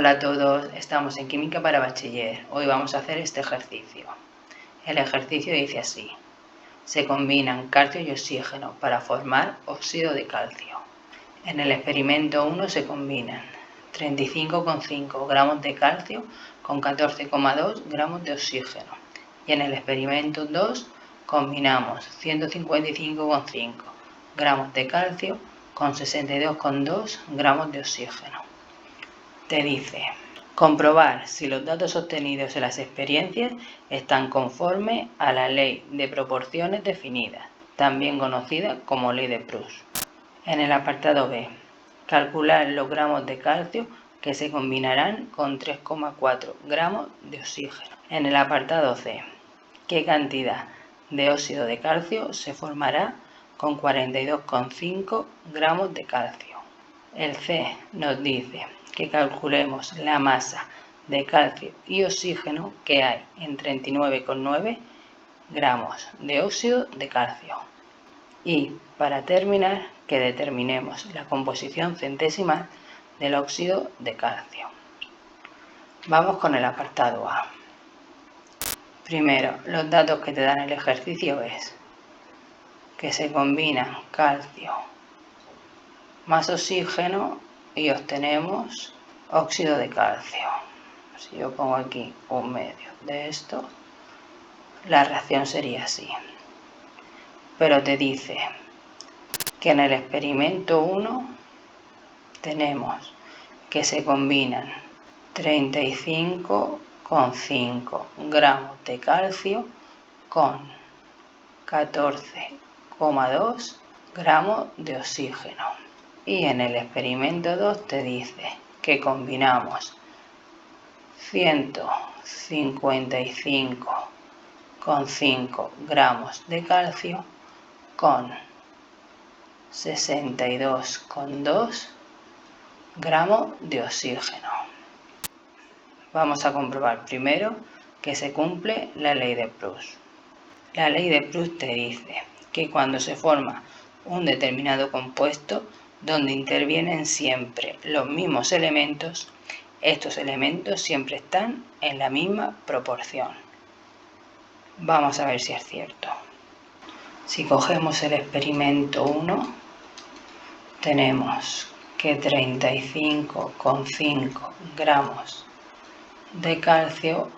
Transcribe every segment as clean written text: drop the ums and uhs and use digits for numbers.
Hola a todos, estamos en Química para Bachiller. Hoy vamos a hacer este ejercicio. El ejercicio dice así: se combinan calcio y oxígeno para formar óxido de calcio. En el experimento 1 se combinan 35,5 gramos de calcio con 14,2 gramos de oxígeno. Y en el experimento 2 combinamos 155,5 gramos de calcio con 62,2 gramos de oxígeno. Te dice: comprobar si los datos obtenidos en las experiencias están conformes a la ley de proporciones definidas, también conocida como ley de Proust. En el apartado B, calcular los gramos de calcio que se combinarán con 3,4 gramos de oxígeno. En el apartado C, qué cantidad de óxido de calcio se formará con 42,5 gramos de calcio. El C nos dice que calculemos la masa de calcio y oxígeno que hay en 39,9 gramos de óxido de calcio. Y para terminar, que determinemos la composición centesimal del óxido de calcio. Vamos con el apartado A. Primero, los datos que te dan el ejercicio es que se combinan calcio más oxígeno y obtenemos óxido de calcio. Si yo pongo aquí un medio de esto, la reacción sería así. Pero te dice que en el experimento 1 tenemos que se combinan 35,5 gramos de calcio con 14,2 gramos de oxígeno. Y en el experimento 2 te dice que combinamos 155,5 gramos de calcio con 62,2 gramos de oxígeno. Vamos a comprobar primero que se cumple la ley de Proust. La ley de Proust te dice que cuando se forma un determinado compuesto donde intervienen siempre los mismos elementos, estos elementos siempre están en la misma proporción. Vamos a ver si es cierto. Si cogemos el experimento 1, tenemos que 35,5 gramos de calcio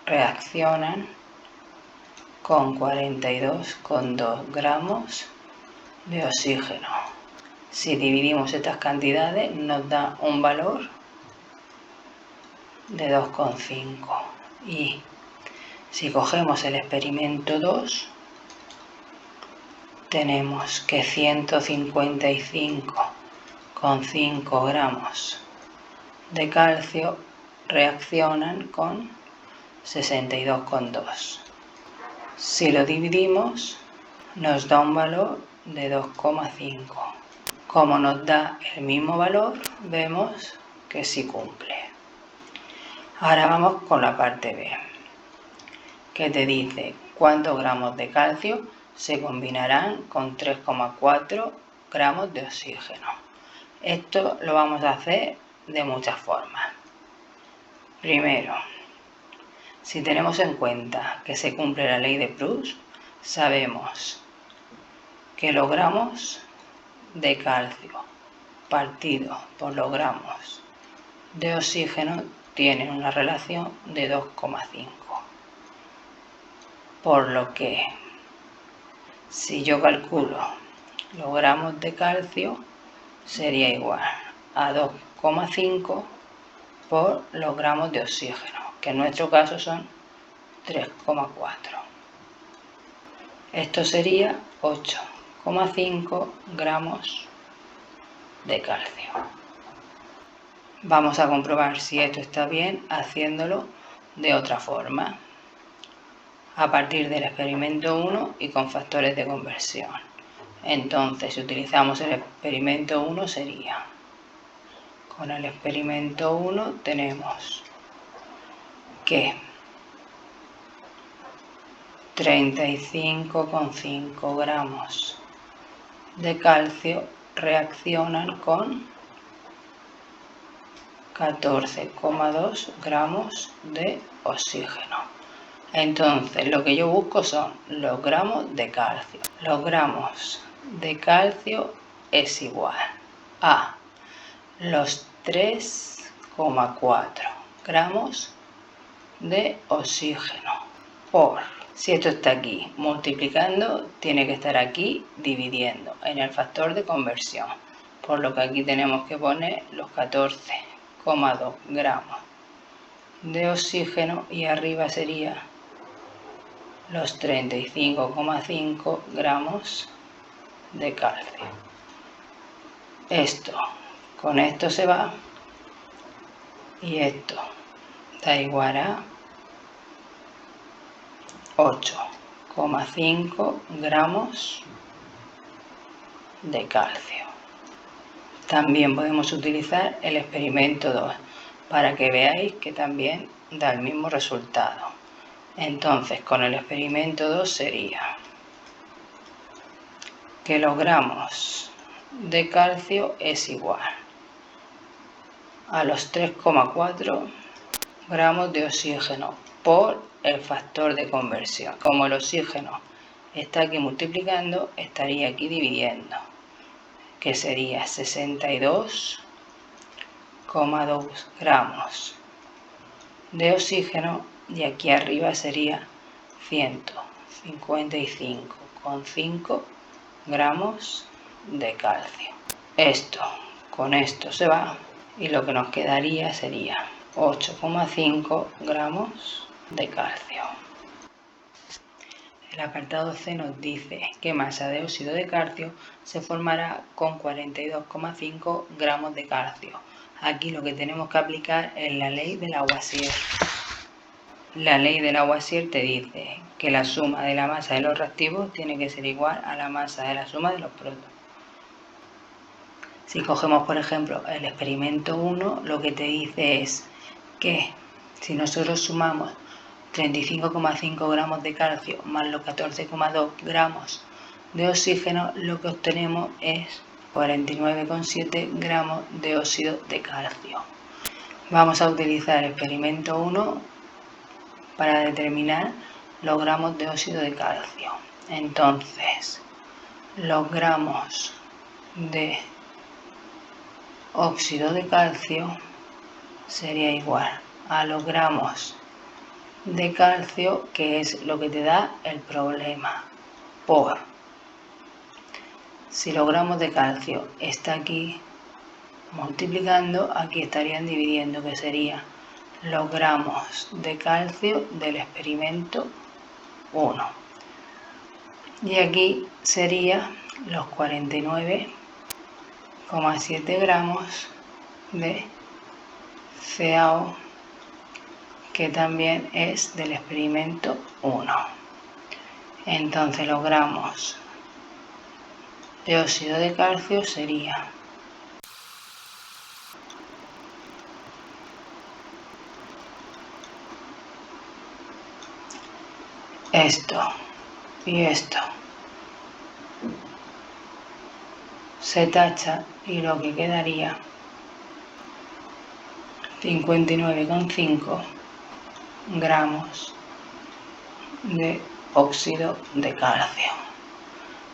reaccionan con 42,2 gramos de oxígeno. Si dividimos estas cantidades nos da un valor de 2,5. Y si cogemos el experimento 2, tenemos que 155,5 gramos de calcio reaccionan con 62,2. Si lo dividimos, nos da un valor de 2,5. Como nos da el mismo valor, vemos que sí cumple. Ahora vamos con la parte B, que te dice cuántos gramos de calcio se combinarán con 3,4 gramos de oxígeno. Esto lo vamos a hacer de muchas formas. Primero, si tenemos en cuenta que se cumple la ley de Proust, sabemos que los gramos de calcio partido por los gramos de oxígeno tienen una relación de 2,5. Por lo que, si yo calculo los gramos de calcio, sería igual a 2,5 por los gramos de oxígeno, que en nuestro caso son 3,4. Esto sería 8,5 gramos de calcio. Vamos a comprobar si esto está bien haciéndolo de otra forma, a partir del experimento 1 y con factores de conversión. Entonces, si utilizamos el experimento 1 sería, con el experimento 1 tenemos que 35,5 gramos de calcio reaccionan con 14,2 gramos de oxígeno. Entonces lo que yo busco son los gramos de calcio. Los gramos de calcio es igual a los 3,4 gramos de oxígeno por, si esto está aquí multiplicando, tiene que estar aquí dividiendo en el factor de conversión, por lo que aquí tenemos que poner los 14,2 gramos de oxígeno y arriba sería los 35,5 gramos de calcio. Esto con esto se va y esto da igual a 8,5 gramos de calcio. También podemos utilizar el experimento 2 para que veáis que también da el mismo resultado. Entonces con el experimento 2 sería que los gramos de calcio es igual a los 3,4 gramos de oxígeno por el factor de conversión. Como el oxígeno está aquí multiplicando, estaría aquí dividiendo, que sería 62,2 gramos de oxígeno y aquí arriba sería 155,5 gramos de calcio. Esto con esto se va y lo que nos quedaría sería 8,5 gramos de calcio. El apartado C nos dice que masa de óxido de calcio se formará con 42,5 gramos de calcio. Aquí lo que tenemos que aplicar es la ley de Lavoisier. La ley de Lavoisier te dice que la suma de la masa de los reactivos tiene que ser igual a la masa de la suma de los protones. Si cogemos por ejemplo el experimento 1, lo que te dice es que si nosotros sumamos 35,5 gramos de calcio más los 14,2 gramos de oxígeno, lo que obtenemos es 49,7 gramos de óxido de calcio. Vamos a utilizar el experimento 1 para determinar los gramos de óxido de calcio. Entonces, los gramos de óxido de calcio sería igual a los gramos de calcio, que es lo que te da el problema, por, si los gramos de calcio está aquí multiplicando, aquí estarían dividiendo, que sería los gramos de calcio del experimento 1 y aquí sería los 49,7 gramos de CaO, que también es del experimento 1. Entonces los gramos de óxido de calcio sería esto y esto. Se tacha y lo que quedaría 59,5 gramos de óxido de calcio.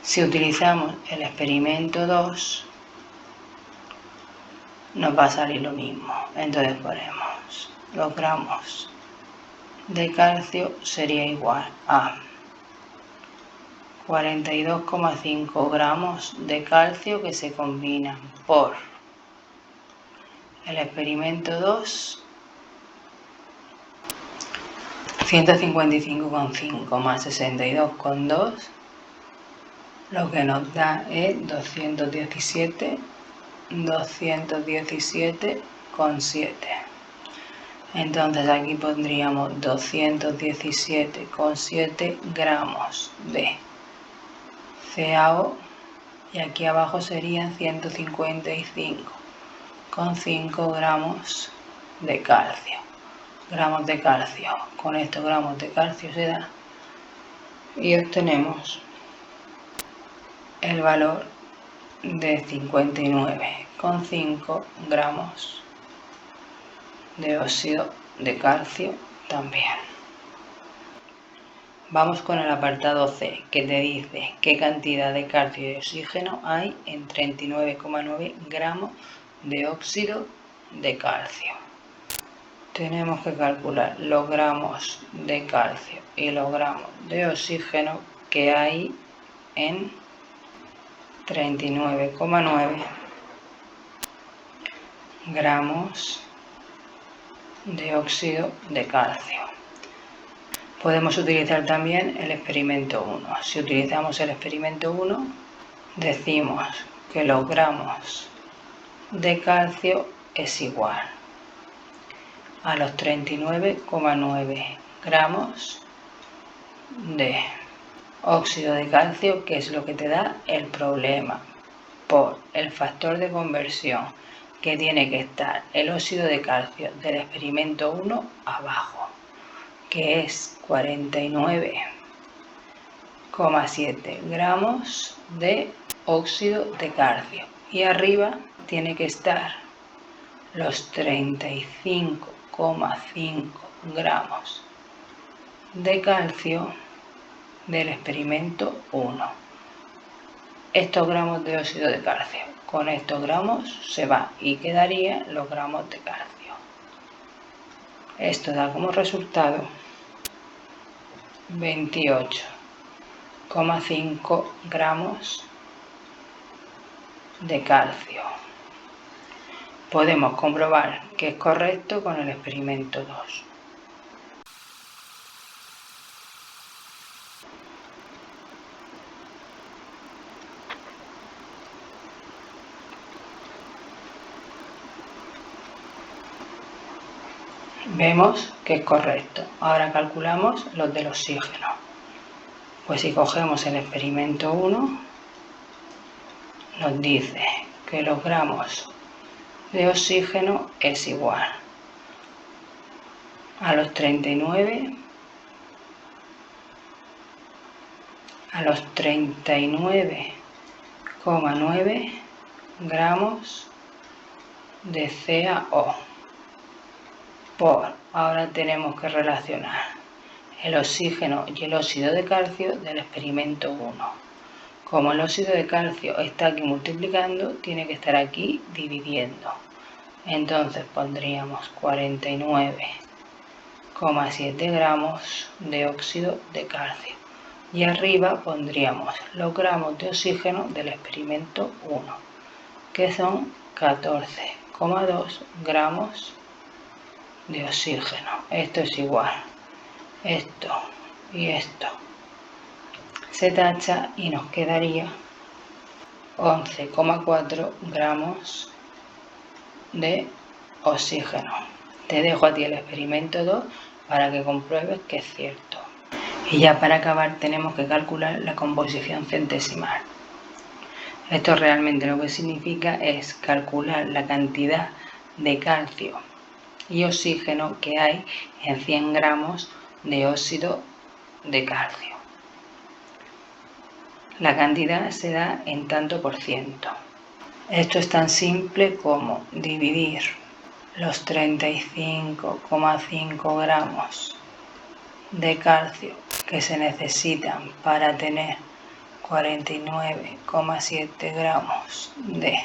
Si utilizamos el experimento 2, nos va a salir lo mismo. Entonces ponemos los gramos de calcio sería igual a 42,5 gramos de calcio que se combinan por el experimento 2, 155,5 más 62,2, lo que nos da es 217,7. Entonces aquí pondríamos 217,7 gramos de CaO y aquí abajo serían 155,5 gramos de calcio. Gramos de calcio, con estos gramos de calcio se da y obtenemos el valor de 59,5 gramos de óxido de calcio también. Vamos con el apartado C, que te dice qué cantidad de calcio y oxígeno hay en 39,9 gramos de óxido de calcio. Tenemos que calcular los gramos de calcio y los gramos de oxígeno que hay en 39,9 gramos de óxido de calcio. Podemos utilizar también el experimento 1. Si utilizamos el experimento 1, decimos que los gramos de calcio es igual a los 39,9 gramos de óxido de calcio, que es lo que te da el problema, por el factor de conversión que tiene que estar el óxido de calcio del experimento 1 abajo, que es 49,7 gramos de óxido de calcio, y arriba tiene que estar los 35,5 gramos de calcio del experimento 1. Estos gramos de óxido de calcio con estos gramos se va y quedarían los gramos de calcio. Esto da como resultado 28,5 gramos de calcio. Podemos comprobar que es correcto con el experimento 2. Vemos que es correcto. Ahora calculamos los del oxígeno. Pues si cogemos el experimento 1, nos dice que los gramos de oxígeno es igual a los 39,9 gramos de CaO. Ahora tenemos que relacionar el oxígeno y el óxido de calcio del experimento 1. Como el óxido de calcio está aquí multiplicando, tiene que estar aquí dividiendo. Entonces pondríamos 49,7 gramos de óxido de calcio. Y arriba pondríamos los gramos de oxígeno del experimento 1, que son 14,2 gramos de oxígeno. Esto es igual. Esto y esto se tacha y nos quedaría 11,4 gramos de oxígeno. Te dejo a ti el experimento 2 para que compruebes que es cierto. Y ya para acabar tenemos que calcular la composición centesimal. Esto realmente lo que significa es calcular la cantidad de calcio y oxígeno que hay en 100 gramos de óxido de calcio. La cantidad se da en tanto por ciento. Esto es tan simple como dividir los 35,5 gramos de calcio que se necesitan para tener 49,7 gramos de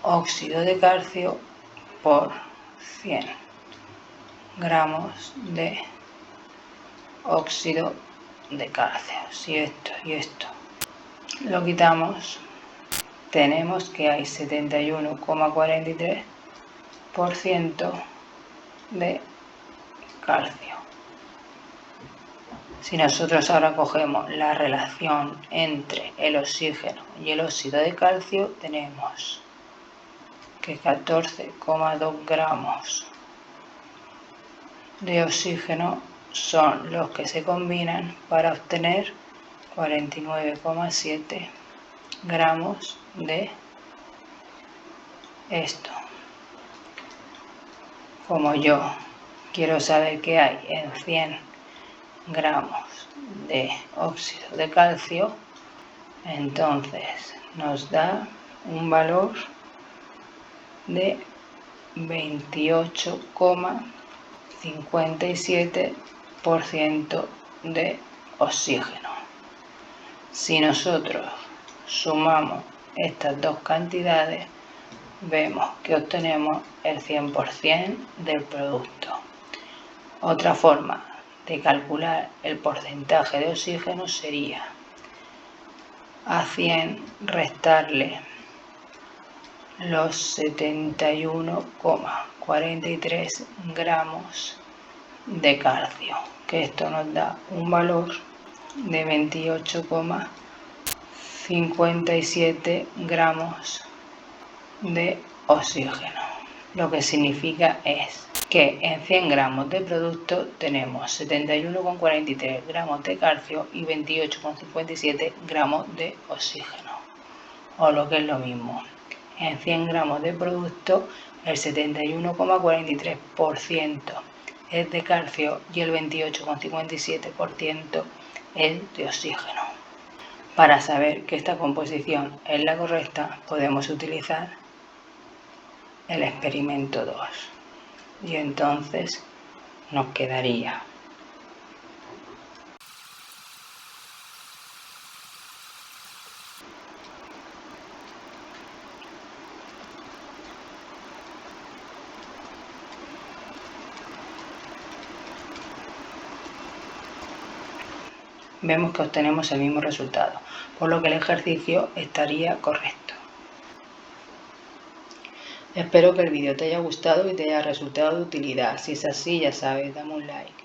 óxido de calcio por 100 gramos de óxido de calcio. Si esto y esto lo quitamos, tenemos que hay 71,43% de calcio. Si nosotros ahora cogemos la relación entre el oxígeno y el óxido de calcio, tenemos que 14,2 gramos de oxígeno son los que se combinan para obtener 49,7 gramos de esto. Como yo quiero saber qué hay en 100 gramos de óxido de calcio, entonces nos da un valor de 28,57% de oxígeno. Si nosotros sumamos estas dos cantidades, vemos que obtenemos el 100% del producto. Otra forma de calcular el porcentaje de oxígeno sería a 100 restarle los 71,43 gramos de calcio, que esto nos da un valor de 28,57 gramos de oxígeno. Lo que significa es que en 100 gramos de producto tenemos 71,43 gramos de calcio y 28,57 gramos de oxígeno. O lo que es lo mismo, en 100 gramos de producto el 71,43% es de calcio y el 28,57% es de oxígeno. Para saber que esta composición es la correcta, podemos utilizar el experimento 2 y entonces nos quedaría vemos que obtenemos el mismo resultado, por lo que el ejercicio estaría correcto. Espero que el vídeo te haya gustado y te haya resultado de utilidad. Si es así, ya sabes, dame un like.